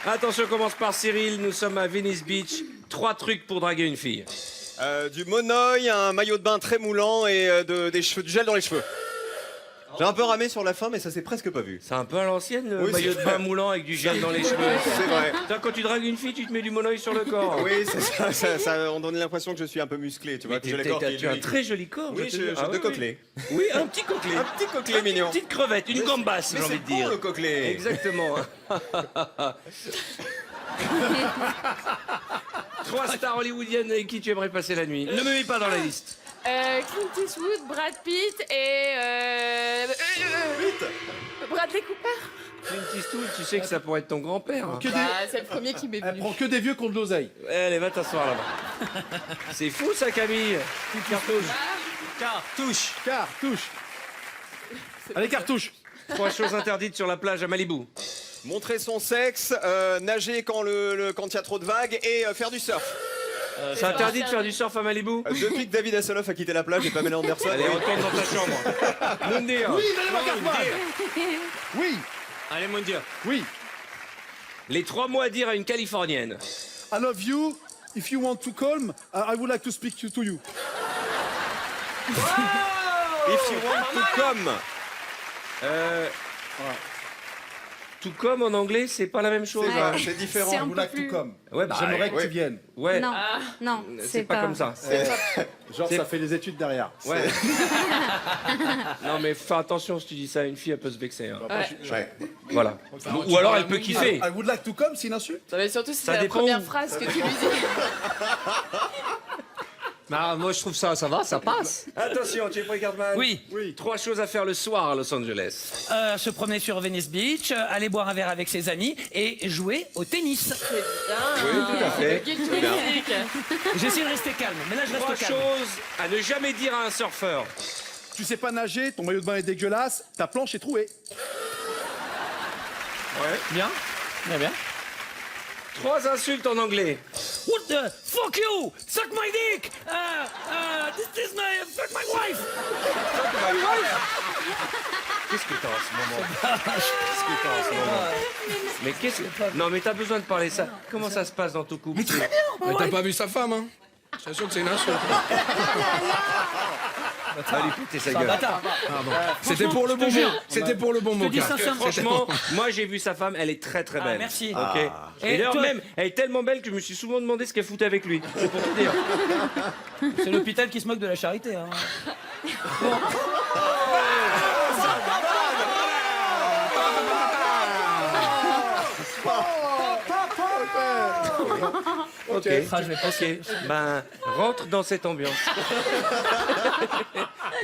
Attention, on commence par Cyril. Nous sommes à Venice Beach. 3 trucs pour draguer une fille. Du monoeil, un maillot de bain très moulant et des cheveux, du gel dans les cheveux. J'ai un peu ramé sur la fin, mais ça s'est presque pas vu. C'est un peu à l'ancienne, le Oui, maillot c'est de bain moulant avec du gel dans les cheveux. C'est vrai. Putain, quand tu dragues une fille, tu te mets du monoeil sur le corps. Oui, c'est ça, on donne l'impression que je suis un peu musclé, tu vois. Que j'ai le corps qui est Tu as un joli. très joli corps. Oui, je te j'ai dis. Ah deux coquelets. Oui, un petit coquelet. Un petit coquelet mignon. Une petite crevette, une gambasse, j'ai envie de dire. le coquelet. Exactement. 3 stars hollywoodiennes avec qui tu aimerais passer la nuit. Ne me mets pas dans la liste. Clint Eastwood, Brad Pitt et Bradley Cooper. Clint Eastwood, tu sais que ça pourrait être ton grand-père. Bah, c'est le premier qui m'est Elle venu. prend que des vieux qui ont de l'oseille. Allez, va t'asseoir là-bas. C'est fou ça, Camille. Cartouche. Cartouche. Allez, cartouche. 3 choses interdites sur la plage à Malibu. Montrer son sexe, nager quand il y a trop de vagues et faire du surf. C'est interdit de faire du surf à Malibu. Depuis que David Hasselhoff a quitté la plage et Pamela Anderson. Allez, retourne dans ta chambre. Moundir. Oui, Donnez-moi Cartman. Oui, Allez, Moundir. oui. Les 3 mots à dire à une Californienne. I love you. If you want to calm, I would like to speak to you. If you want to come. Tout comme en anglais, c'est pas la même chose. hein. C'est différent. I would like to come. Ouais, bah, J'aimerais que ouais. tu viennes. Ouais, Non, non, c'est pas comme ça. Genre, C'est- ça fait les études derrière. Ouais. Non, mais fais attention si tu dis ça à une fille, elle peut se vexer. hein. Ouais. Voilà. Ou alors elle peut kiffer. I would like to come, c'est une insulte. Ça va surtout si Ça c'est la dépend première où. phrase que tu lui dis. Bah, moi, je trouve ça va, ça passe. Attention, tu es prêt, Cartman? Oui. 3 choses à faire le soir à Los Angeles. Se promener sur Venice Beach, aller boire un verre avec ses amis et jouer au tennis. Oui, tout à fait. Guide touristique. J'essaie de rester calme, mais là, je 3 reste calme. choses à ne jamais dire à un surfeur. Tu sais pas nager, ton maillot de bain est dégueulasse, ta planche est trouée. Bien. Bien, bien. 3 insultes en anglais. What the fuck you? Suck my dick! This is my fuck my wife! Qu'est-ce que t'as en ce moment? Qu'est-ce que t'as en ce moment? Mais qu'est-ce que... Non, mais t'as besoin de parler ça. Comment ça se passe dans ton couple? Mais t'as pas vu sa femme, hein? Je t'assure que c'est une insulte. Va lui péter sa C'est un gueule. bâtard. C'était pour le bon je te mot. jure. C'était pour le bon mot. dis Car. sincèrement. Franchement, moi j'ai vu sa femme, elle est très très belle. merci. Ok. Et Et d'ailleurs toi- même, elle est tellement belle que je me suis souvent demandé ce qu'elle foutait avec lui. C'est pour te dire. C'est l'hôpital qui se moque de la charité. Hein. Ok. Ah, je vais passer. Ben, rentre dans cette ambiance.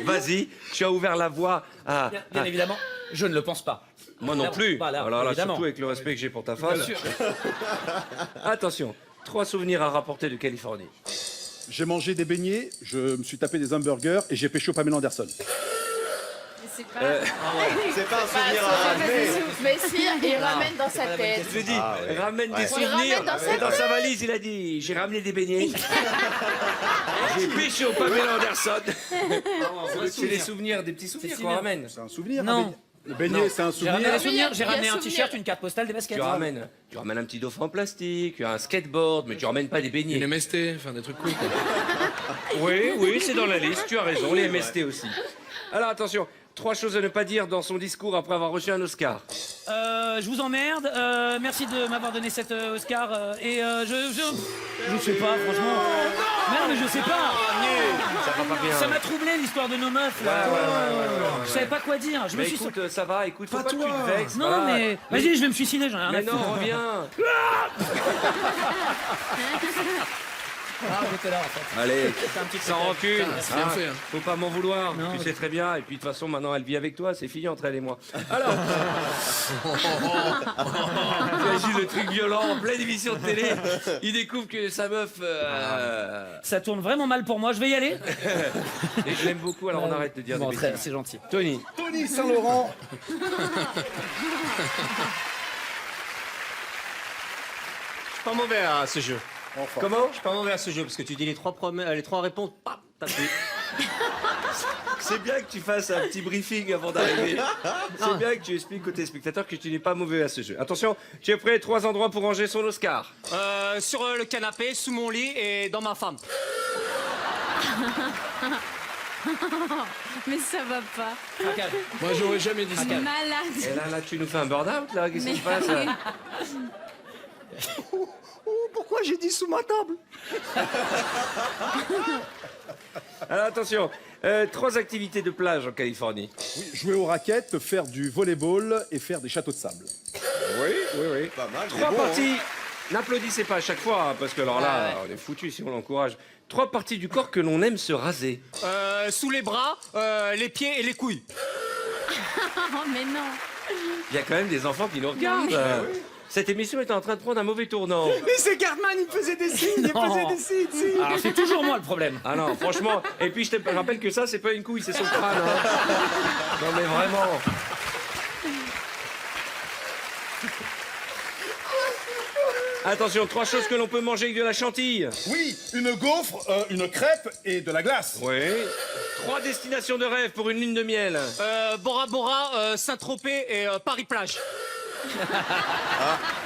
Vas-y, tu as ouvert la voie à... Bien évidemment, je ne le pense pas. Moi non plus. Voilà, Alors là, évidemment. surtout avec le respect que j'ai pour ta femme. Bien sûr. Attention, 3 souvenirs à rapporter de Californie. J'ai mangé des beignets, je me suis tapé des hamburgers et j'ai pécho Pamela Anderson. Mais c'est pas. C'est pas un souvenir à Ah, ramener. mais si, il ramène dans sa tête. Je lui dis, ramène des Il souvenirs. ramène dans sa Et dans sa valise, il a dit, j'ai ramené des beignets. J'ai pêché au Pamela Anderson. C'est des souvenirs, des petits souvenirs qu'on ramène. C'est un souvenir. Non. un beignet. Le beignet, c'est un J'ai ramené souvenir. des souvenirs, j'ai Il y a ramené un souvenir. t-shirt, une carte postale, des baskets. Tu ramènes un petit dauphin en plastique, un skateboard, mais tu ramènes pas des beignets. Une MST, enfin des trucs cool. Quoi. Oui, oui, c'est dans la liste, tu as raison, les MST aussi. Alors attention, 3 choses à ne pas dire dans son discours après avoir reçu un Oscar. Je vous emmerde. Merci de m'avoir donné cet Oscar. Je sais pas, franchement. Non, mais je sais pas. Ça va pas bien. Ça m'a troublé l'histoire de nos meufs. Là. Je savais pas quoi dire. Je me Mais suis. écoute, ça va, écoute, faut pas que tu toi. te vexes. Non, voilà. mais vas-y, je vais me suicider. J'en ai rien Mais à non, foutre. reviens. Ah, j'étais là en fait. Allez, sans rancune. c'est bien fait, hein. Faut pas m'en vouloir. Non, Tu ok. sais très bien. Et puis de toute façon, maintenant, elle vit avec toi. C'est fini entre elle et moi. Alors. Imagine le truc violent en pleine émission de télé. Il découvre que sa meuf. Ça tourne vraiment mal pour moi. Je vais y aller. Et je l'aime beaucoup. Alors on arrête de dire Bon, des très- bêtises. c'est gentil. Tony. Tony Saint-Laurent. Je suis pas mauvais à ce jeu. Enfin. Comment? Je suis pas mauvais à ce jeu parce que tu dis les 3 réponses, pam, t'as pris. C'est bien que tu fasses un petit briefing avant d'arriver. C'est bien que tu expliques aux téléspectateurs que tu n'es pas mauvais à ce jeu. Attention, tu es prêt? 3 endroits pour ranger son Oscar. Sur le canapé, sous mon lit et dans ma femme. Mais ça va pas. Moi, j'aurais jamais dit ça. C'est malade. Et là, tu nous fais un burn-out, là? Qu'est-ce qui se passe, là? Pourquoi j'ai dit sous ma table? Alors, attention, 3 activités de plage en Californie. Oui, jouer aux raquettes, faire du volleyball et faire des châteaux de sable. Oui. Pas mal. 3 parties. N'applaudissez pas à chaque fois, hein, parce que alors là, on est foutu si on l'encourage. 3 parties du corps que l'on aime se raser. Sous les bras, les pieds et les couilles. Oh, mais non. Il y a quand même des enfants qui nous regardent. Cette émission est en train de prendre un mauvais tournant. Mais c'est Cartman, il faisait des signes, Alors c'est toujours moi le problème. Ah non, franchement. Et puis je te rappelle que ça, c'est pas une couille, c'est son crâne. Hein. Non mais vraiment. Attention, 3 choses que l'on peut manger avec de la chantilly. Oui, une gaufre, une crêpe et de la glace. Oui. 3 destinations de rêve pour une lune de miel. Bora Bora, Saint-Tropez et Paris-Plage.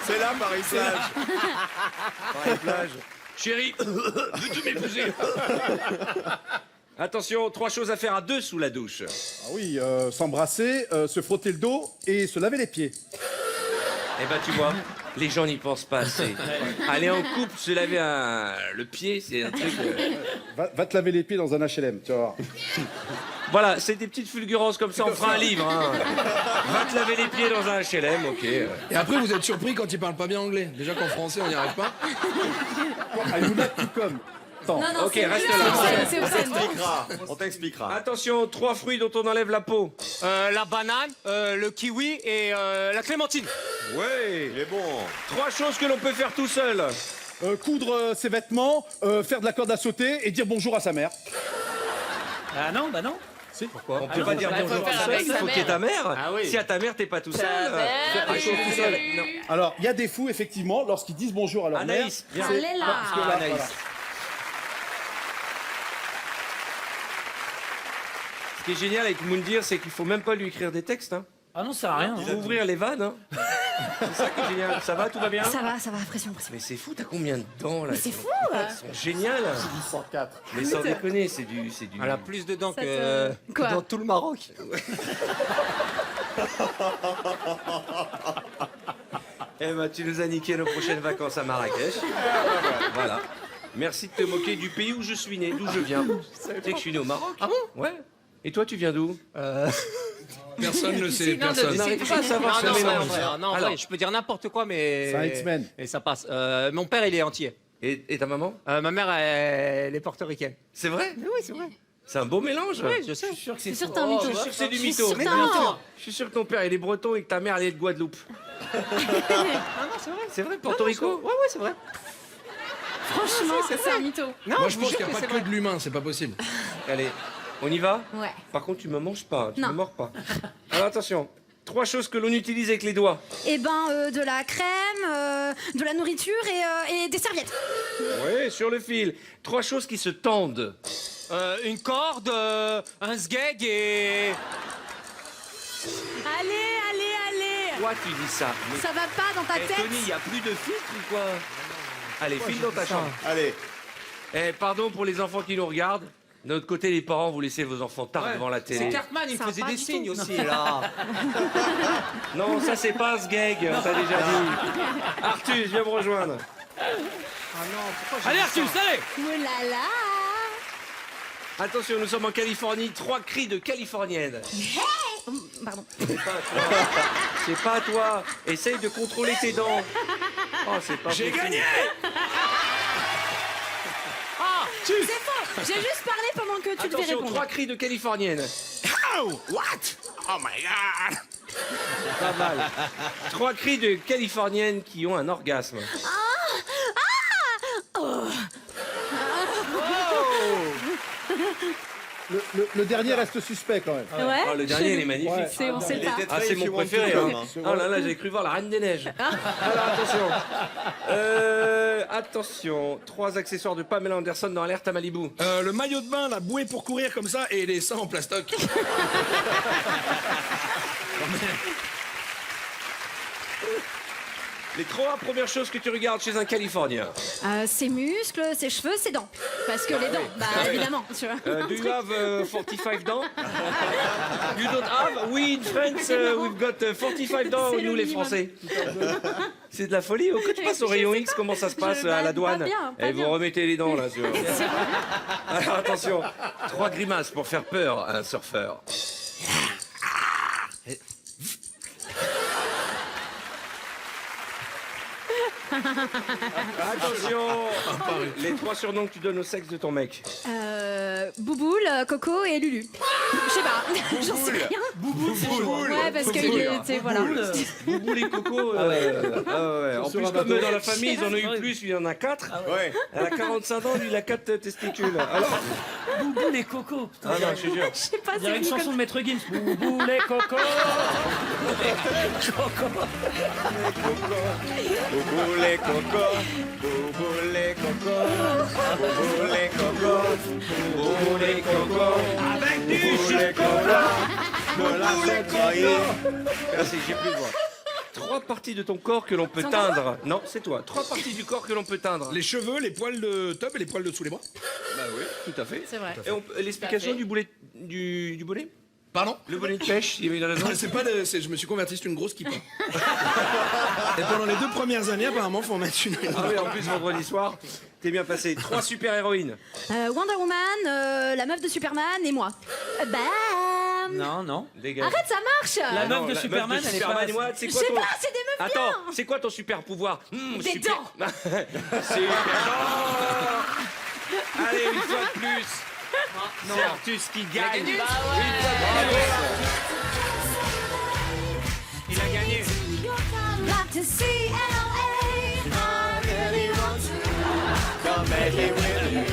C'est là, Paris-Plage. Paris-Plage. Chérie, veux-tu m'épouser? Attention, 3 choses à faire à 2 sous la douche. Ah oui, s'embrasser, se frotter le dos et se laver les pieds. Eh ben tu vois, les gens n'y pensent pas assez. Aller en couple, se laver le pied, c'est un truc... Va te laver les pieds dans un HLM, tu vas voir. Voilà, c'est des petites fulgurances comme ça, on fera un livre. Hein. Va te laver les pieds dans un HLM, ok. Et après, vous êtes surpris quand il parle pas bien anglais. Déjà qu'en français, on n'y arrive pas. I would like to come. Attends. Non, non, Ok, c'est reste obscène, là. c'est obscène. On t'expliquera. Attention, 3 fruits dont on enlève la peau. La banane, le kiwi et la clémentine. Ouais. Il est bon. 3 choses que l'on peut faire tout seul. Coudre ses vêtements, faire de la corde à sauter et dire bonjour à sa mère. Ah non, bah non. Si. On peut pas dire bah, faut bonjour faire tout seul, avec il sa faut qu'il y ait ta mère. Ah oui. Si à ta mère, t'es pas tout seul. Ta mère, faire des choses tout seul. Non. Alors, il y a des fous, effectivement, lorsqu'ils disent bonjour à leur Anaïs, viens. Elle est là. mère. Parce que là, Anaïs. voilà. Ce qui est génial avec Moundir, c'est qu'il faut même pas lui écrire des textes. Hein. Ah non, ça sert à rien. Il faut ouvrir les vannes. Hein. C'est ça qui est génial. Ça va, tout va bien? Ça va, pression. Mais c'est fou, t'as combien de dents là? C'est fou. Elles sont géniales. 104. Mais sans déconner, c'est du. Elle a plus de dents Ça que te- Quoi dans tout le Maroc. Eh ben, tu nous as niqué nos prochaines vacances à Marrakech. Voilà. Merci de te moquer du pays où je suis né, d'où je viens. Tu sais que je suis né au Maroc. Ah bon? Ouais. Et toi, tu viens d'où? Personne ne sait, Non, personne. Je n'arrive pas à savoir Non, ce non, mélange. non, Alors, vrai, je peux dire n'importe quoi, mais. C'est un X-Men. Et ça passe. Mon père, il est entier. et ta maman? Ma mère, elle est portoricaine. C'est vrai? Oui, c'est vrai. C'est un beau mélange. Oui, je sais. Je suis sûr que C'est sûr, t'es un mytho. Je suis sûr que c'est du Je suis mytho. sûre, Mais t'as bien un- sûr. Je suis sûr que ton père il est breton et que ta mère elle est de Guadeloupe. Ah non, c'est vrai. C'est vrai, Porto Rico? Ouais, c'est vrai. Franchement, c'est un mytho. Non, Moi, je pense vous qu'il n'y a jure pas que que c'est de l'humain, c'est pas possible. Allez, on y va? Ouais. Par contre, tu me manges pas, tu Non. me mords pas. Alors attention, 3 choses que l'on utilise avec les doigts. Eh ben, de la crème, de la nourriture et des serviettes. Oui, sur le fil. 3 choses qui se tendent. Une corde, un sgeg et. Allez. Toi, tu dis ça. Mais... Ça va pas dans ta Eh, tête? Tony, il n'y a plus de filtre ou quoi? Allez, file dans ta chambre. Allez. Eh, pardon pour les enfants qui nous regardent. De notre côté, les parents, vous laissez vos enfants tard devant la C'est télé. Cartman, il Ça faisait va pas des du signes tout. aussi, là. Non, ça c'est pas ce gag, on t'a déjà dit. Arthur, viens me rejoindre. Allez, Arthur, allez. Oh là là. Attention, nous sommes en Californie, 3 cris de californienne. Pardon. C'est pas à toi. C'est pas à toi. Essaye de contrôler tes dents. Oh, c'est pas J'ai possible. gagné. C'est faux. J'ai juste parlé pendant que tu devais Attention, répondre. 3 cris de californienne. Oh, what? Oh my god. Pas mal. 3 cris de californienne qui ont un orgasme. Le dernier reste suspect quand même. Ouais. Ah, le dernier, il est magnifique. Ouais. C'est, on sait Il pas. était Ah, très c'est mon If You Want préféré. To Hein. Come, Oh là là, j'ai cru voir la Reine des Neiges. Alors attention. Attention. 3 accessoires de Pamela Anderson dans Alerte à Malibu. Le maillot de bain, la bouée pour courir comme ça et les seins en plastoc. Les 3 premières choses que tu regardes chez un Californien. Ses muscles, ses cheveux, ses dents. Parce que les dents, bah évidemment, tu vois. Do you have 45 dents? You don't have? We in France, we've got 45 dents, C'est nous le les minimum. Français. C'est de la folie. Quand tu passes au rayon X, comment ça se passe à la douane? Pas bien, pas Et vous bien. remettez les dents là. Alors attention, 3 grimaces pour faire peur à un surfeur. Attention, les 3 surnoms que tu donnes au sexe de ton mec. Bouboule, Coco et Lulu. Je sais pas, j'en sais rien. Bouboule. Ouais, parce qu'il était, voilà. Boubou les cocos. Ouais. En plus, comme dans la famille, ils en ont eu plus, lui il en a 4. Ouais. Elle a 45 ans, lui il a 4 testicules. Alors, Boubou les cocos. ah non, je te jure. Je sais pas, Il y a c'est une venu chanson comme de Maître Gims. Boubou les cocos. Boubou les cocos, boubou les cocos, boubou les cocos, boubou les cocos, avec du chocolat, de la cétraille. Merci, j'ai plus de voix. 3 parties de ton corps que l'on peut teindre. Non, c'est toi. 3 parties du corps que l'on peut teindre. Les cheveux, les poils de top et les poils de sous les bras. Bah oui, tout à fait. C'est vrai. Et l'explication du boulet du bonnet? Pardon. Le bonnet de pêche, il y avait là-dedans. C'est pas de, je me suis converti, c'est une grosse kippa. Et pendant les 2 premières années, apparemment, faut en mettre une. Ah oui, en plus, vendredi soir, t'es bien passé. 3 super-héroïnes. Wonder Woman, la meuf de Superman et moi. Bam. Non, non. Dégage. Arrête, ça marche. La Non, meuf de Superman, elle est Superman, pas. moi, c'est Je quoi sais ton... pas, c'est des meufs Attends, bien. c'est quoi ton super pouvoir? Des dents. C'est... Allez, une fois de plus. C'est Artus qui gagne. Il a gagné. Got to see LA. I really want to. Come make it with you.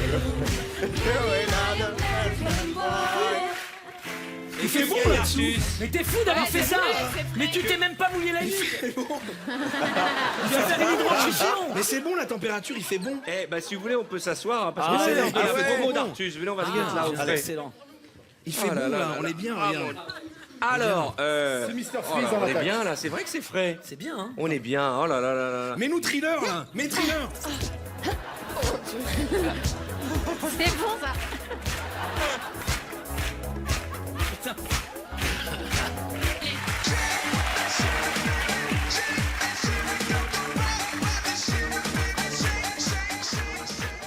You're another American boy. Il fait bon là-dessous. Mais t'es fou d'avoir fait ça. Mais tu t'es même pas mouillé la nuque. Il va faire une hydrofusion. Mais c'est bon, la température, il fait bon. Eh, bah, si vous voulez, on peut s'asseoir, hein, parce Ah que c'est ouais, le ouais, promo ouais. d'Artus. Venez, on va se mettre là, au frais. Excellent. Il fait Oh là bon, là là, là on là. est bien, Ah, regarde. Alors, C'est Mr. oh Freeze là, en on est attaque. bien là, c'est vrai que c'est frais. C'est bien, hein. On est bien, oh là là là là là. Mais nous, thriller, là. Mais thriller. C'est bon ça.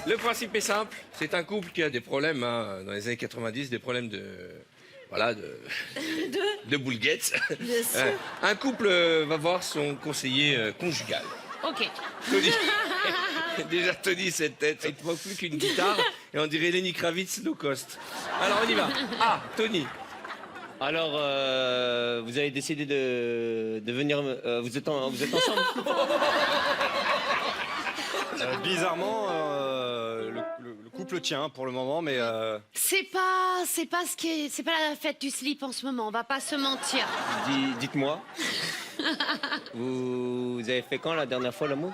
Le principe est simple, c'est un couple qui a des problèmes, hein, dans les années 90, des problèmes de... Voilà, de boulguettes. Un couple va voir son conseiller conjugal. Ok. Tony. Déjà, Tony, cette tête, il ne te manque plus qu'une guitare et on dirait Lenny Kravitz low cost. Alors, on y va. Ah, Tony. Alors, vous avez décidé de venir. Vous êtes ensemble? Bizarrement, le couple tient pour le moment, mais C'est pas c'est pas la fête du slip en ce moment, on va pas se mentir. Dites-moi. Vous avez fait quand la dernière fois l'amour?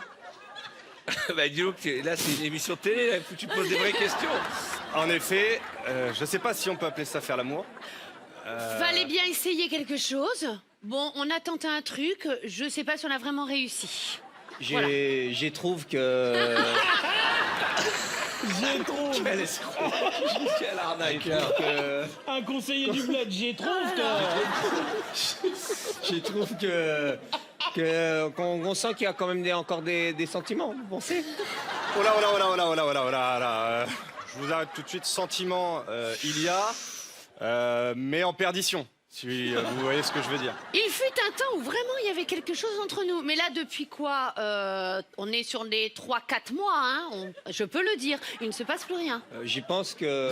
Bah, dis donc, là, c'est une émission de télé, là, faut que tu poses des vraies questions. en effet, je sais pas si on peut appeler ça faire l'amour. Fallait bien essayer quelque chose. Bon, on a tenté un truc, je sais pas si on a vraiment réussi. Voilà. J'ai trouve que. Quel escroc. Quel arnaqueur. Un conseiller du bled, j'y trouve J'ai trouve qu'on sent qu'il y a quand même encore des sentiments. Vous pensez? Oh là. Je vous arrête tout de suite. Sentiment, il y a, mais en perdition. Si vous voyez ce que je veux dire. Il fut un temps où vraiment il y avait quelque chose entre nous. Mais là, depuis quoi on est sur les 3-4 mois, hein, je peux le dire. Il ne se passe plus rien. J'y pense que.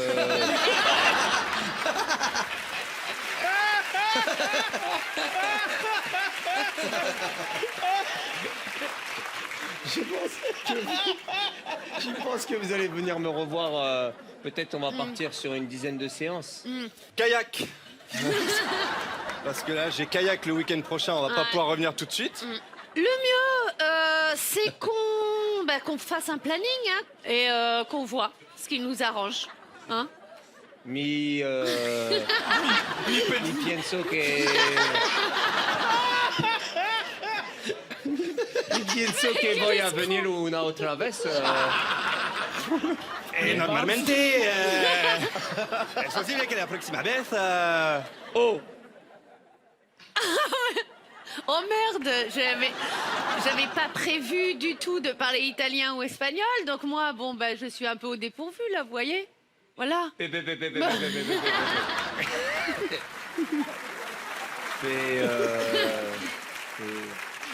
Je pense que vous allez venir me revoir. Peut-être on va partir sur une dizaine de séances. Kayak. Parce que là, j'ai kayak le week-end prochain, on va pas pouvoir revenir tout de suite. Le mieux, c'est qu'on fasse un planning hein, et qu'on voit ce qui nous arrange. Hein. Mi pienso que... Mi pienso que voy a venir una otra vez. Normalmente, es posible que la próxima vez... Oh, Oh merde, j'avais pas prévu du tout de parler italien ou espagnol, donc moi, je suis un peu au dépourvu là, vous voyez. Voilà.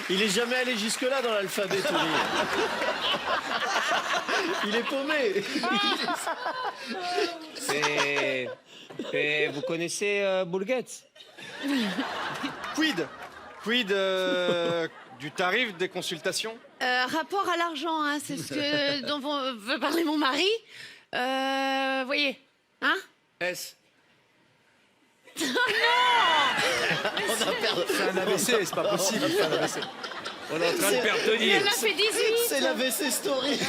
Il est jamais allé jusque-là dans l'alphabet, Tony. Il est paumé. Vous connaissez Bulgets? Quid du tarif des consultations? Rapport à l'argent, hein, c'est ce dont veut parler mon mari. Voyez, hein. S. C'est un AVC, c'est pas possible. C'est un AVC. On est en train de perdre Tony. Il en a fait 18. C'est la WC Story.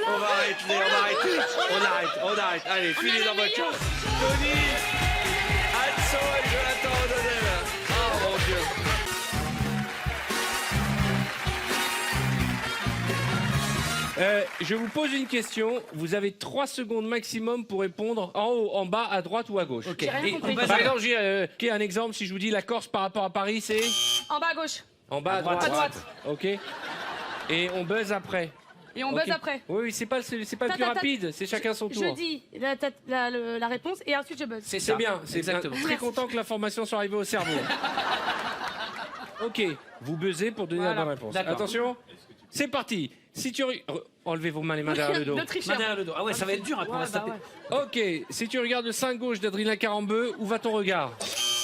On va arrêter. On arrête. Allez, filez dans votre chambre. Tony, Anso et Jonathan O'Donnell. Oh mon Dieu. Je vous pose une question. Vous avez 3 secondes maximum pour répondre en haut, en bas, à droite ou à gauche. Ok. rien compris. Par exemple, j'ai un exemple. Si je vous dis la Corse par rapport à Paris, c'est En bas à gauche. en bas à droite. À droite. Ok. Et on buzz après. Et on Ok. buzz après. Oui, c'est pas le plus rapide. C'est chacun son tour. Je dis la réponse et ensuite je buzz. C'est bien. C'est Exactement. très content que l'information soit arrivée au cerveau. Ok. Vous buzzez pour donner la bonne réponse. D'accord. Attention. C'est parti. Si tu enlevez vos mains, les mains derrière le dos. Main derrière le dos. Ah ouais, ça va être dur après, on va se taper. Ok. Si tu regardes le sein gauche d'Adrien Carambeu, où va ton regard?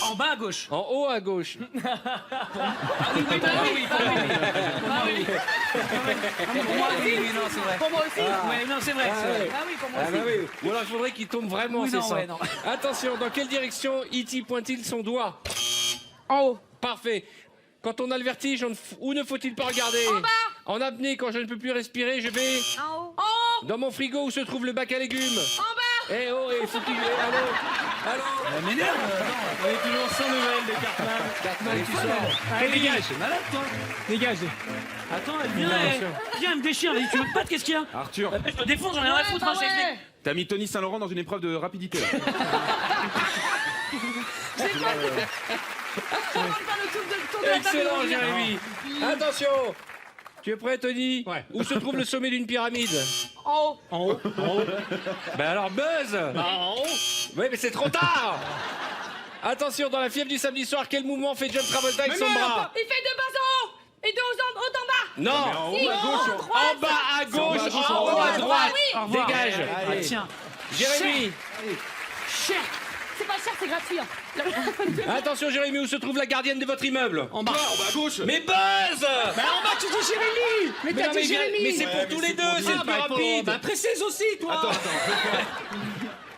En bas à gauche. En haut à gauche. Oui, pour moi, oui, non, c'est vrai. Pour moi aussi. Ouais, non, c'est vrai. Ah, c'est vrai. ouais. Ah oui, pour moi Ah aussi. bah oui. Ou alors il faudrait qu'il tombe vraiment, Oui, c'est non, ça. ouais, non. Attention, dans quelle direction E.T. pointe-t-il son doigt? En haut. Parfait. Quand on a le vertige, où ne faut-il pas regarder? En bas. En apnée, quand je ne peux plus respirer, je vais... En haut. En haut. Dans mon frigo, où se trouve le bac à légumes? En bas. Eh oh, il faut qu'il... Allô? Elle m'énerve. On est toujours sans nouvelles de Cartman. Cartman, tu sors. Allez, dégage. C'est malade, toi. Dégage. Attends, viens, elle me déchire. Elle me batte, qu'est-ce qu'il y a? Arthur, Je me défonce, j'en ai rien à foutre, hein, c'est flic. t'as mis Tony Saint-Laurent dans une épreuve de rapidité là. Excellent, Jérémy. Attention. Tu es prêt, Tony? Ouais. Où se trouve le sommet d'une pyramide? En haut. En haut. Ben alors, buzz. En haut. Oui, mais c'est trop tard. Attention, dans la fièvre du samedi soir, quel mouvement fait John Travolta avec son bras? Il fait 2 pas en haut et 2 en bas. Non. En haut à gauche. En bas à gauche, en haut à droite. Au revoir. Dégage. Ah, tiens. Jérémy. Cher. C'est pas cher, c'est gratuit. hein. Attention, Jérémy, où se trouve la gardienne de votre immeuble? En bas. En bas à gauche. Mais buzz. Mais en bas, tu dis Jérémy. Mais Mais t'as non, dit Jérémy. mais c'est pour tous les deux, c'est le plus rapide. Bah précise aussi, toi. Attends,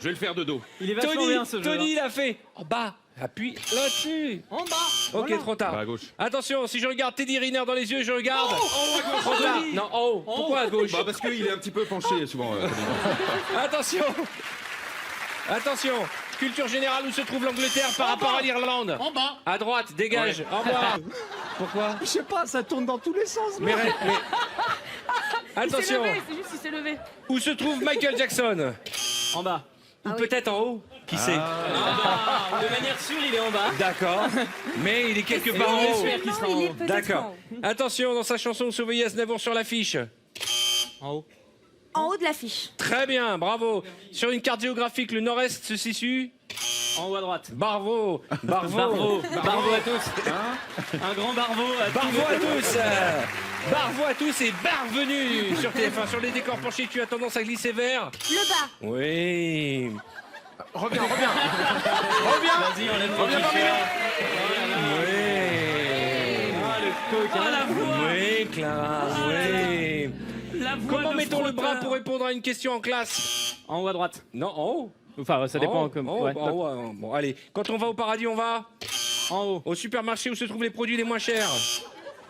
je vais le faire de dos. Il est vachement bien ce jeu. Tony, il a fait. En bas. Appuie là-dessus. En bas. Ok, Voilà. trop tard. Bas à gauche. Attention, si je regarde Teddy Riner dans les yeux, je regarde. Trop tard. Non, en haut. Pourquoi à gauche? Bah parce qu'il est un petit peu penché souvent. Tony. Attention. Attention. Culture générale, où se trouve l'Angleterre par rapport à l'Irlande? En bas. À droite, dégage. Au revoir. Pourquoi? Je sais pas, ça tourne dans tous les sens. mais Attention. C'est juste qu'il s'est levé. Où se trouve Michael Jackson? En bas. Ou peut-être en haut? Qui sait? De manière sûre, il est en bas. D'accord. Mais il est quelque part en haut. J'espère qu'il sera en haut. D'accord. Attention, dans sa chanson, vous voyez Aznavour sur l'affiche. En haut. En haut de l'affiche. Très bien, bravo. Sur une carte géographique, le nord-est se situe En haut à droite. Bravo. Bravo à tous. Un grand bravo à Bravo à tous. Bravo à tous et bienvenue sur TF1. Sur les décors penchés, tu as tendance à glisser vers... Le bas. Oui. Reviens. Vas-y, enlève ton t-shirt. Oui. Ah, le coq. Ah, la voix. Oui, Clara. Oui. La voix Comment de mettons le bras frotteur. pour répondre à une question en classe? En haut à droite. Non, en haut. Enfin, ça dépend. En haut, en haut, en haut. Bon, allez. Quand on va au paradis, on va En haut. au supermarché où se trouvent les produits les moins chers.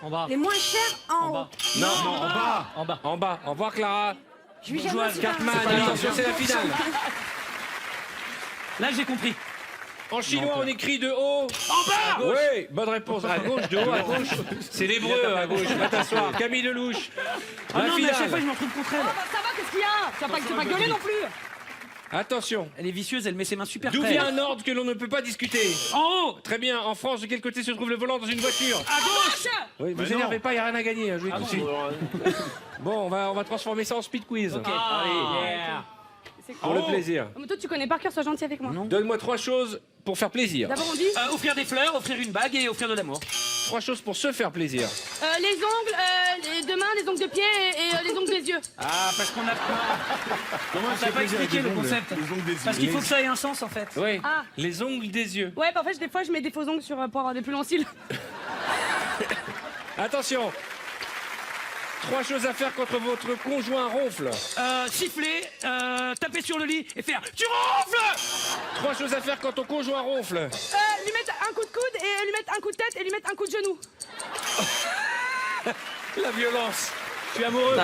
En bas. Les moins chers en haut. bas. Non, en bas. En bas. En bas. Au revoir, Clara. Je vais jamais Bourgeoise, au super. Cartman, attention, c'est la finale. Là, j'ai compris. En chinois, on écrit de haut. En bas. Oui, bonne réponse. À gauche, de haut, à gauche. C'est l'hébreu, à gauche. Va t'asseoir. Camille Lelouch. Ah La non, mais à chaque finale. fois, je me retrouve contre elle. Ça va, qu'est-ce qu'il y a Tu vas pas gueuler non plus. Attention. Elle est vicieuse, elle met ses mains super D'où près. vient un ordre que l'on ne peut pas discuter? En haut. Très bien. En France, de quel côté se trouve le volant dans une voiture? À gauche. Oui, vous énervez pas, il n'y a rien à gagner. Je vous dis tout de suite. Bon, on va transformer ça en speed quiz. Ah, yeah. Pour le plaisir. Mais toi, tu connais par cœur, sois gentil avec moi. Donne-moi 3 choses pour faire plaisir. D'abord, on dit Offrir des fleurs, offrir une bague et offrir de l'amour. 3 choses pour se faire plaisir. les ongles, les deux mains, les ongles de pied et les ongles des yeux. Ah, parce qu'on a Comment on t'a pas expliqué le concept? Parce qu'il faut que ça ait un sens en fait. Oui. Ah. Les ongles des yeux. Ouais, bah, en fait, des fois, je mets des faux ongles pour avoir des plus longs cils. Attention. 3 choses à faire quand votre conjoint ronfle. Siffler, taper sur le lit et faire tu ronfles. 3 choses à faire quand ton conjoint ronfle. Lui mettre un coup de coude et lui mettre un coup de tête et lui mettre un coup de genou. La violence. Je suis amoureux.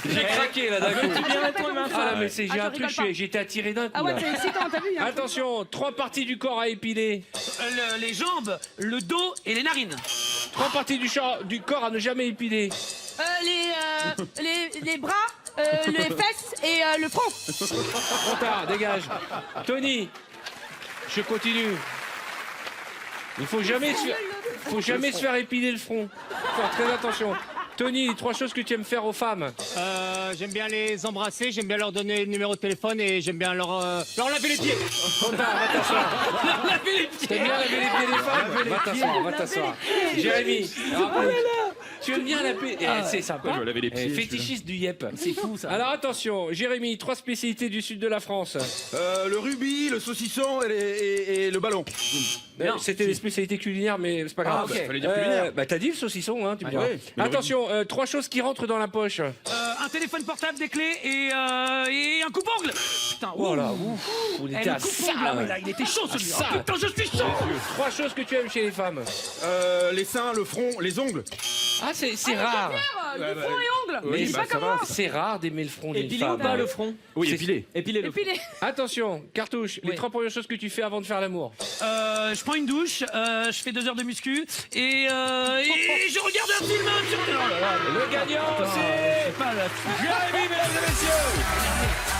J'ai craqué là d'un coup. Tu viens mettre ton main. Ah là, mais c'est, j'ai Ah, un je truc, rigole pas. j'ai été attiré d'un coup. Ah ouais, là. c'est excitant, t'as vu hein. Attention, 3 parties du corps à épiler. Les jambes, le dos et les narines. 3 parties du corps à ne jamais épiler. Les bras, les fesses et le front. Trop tard, dégage. Tony, je continue. Il faut jamais se faire épiler le front. Faut faire très attention. Tony, 3 choses que tu aimes faire aux femmes. J'aime bien les embrasser, j'aime bien leur donner le numéro de téléphone et j'aime bien leur laver les pieds. Trop tard, va t'asseoir. Laver les pieds. T'aimes bien laver les pieds des femmes? Va t'asseoir, va t'asseoir. Jérémy, tu aimes bien laver... c'est sympa. je vais laver les pieds, Fétichiste du yep. C'est fou ça. Alors attention, Jérémy, 3 spécialités du sud de la France. Le rubis, le saucisson et le ballon. C'était des spécialités culinaires, mais c'est pas grave. Ah, ok. Fallait dire culinaire. Bah t'as dit le saucisson, hein, tu me Ah, diras. ouais, mais le Attention, 3 choses qui rentrent dans la poche. Un téléphone portable, des clés et un coupe-ongle. Putain, Oh là, ouf, on était à le coupe-ongle, ça. là, ouais, là, il était chaud celui-là. ça. Oh, putain, je suis chaud. 3 choses que tu aimes chez les femmes. Les seins, le front, les ongles. Ah, c'est rare. Du front et ongles. Mais C'est pas comme moi. c'est rare d'aimer le front d'une Épilé ou femme. pas le front? Oui, C'est- épilé. Épilé le front. Épilé. Attention, cartouche, les Oui. 3 premières choses que tu fais avant de faire l'amour. Je prends une douche, je fais 2 heures de muscu et je regarde un film sur... Oh là là, Le gagnant, c'est c'est pas la... Jérémy, mesdames et messieurs.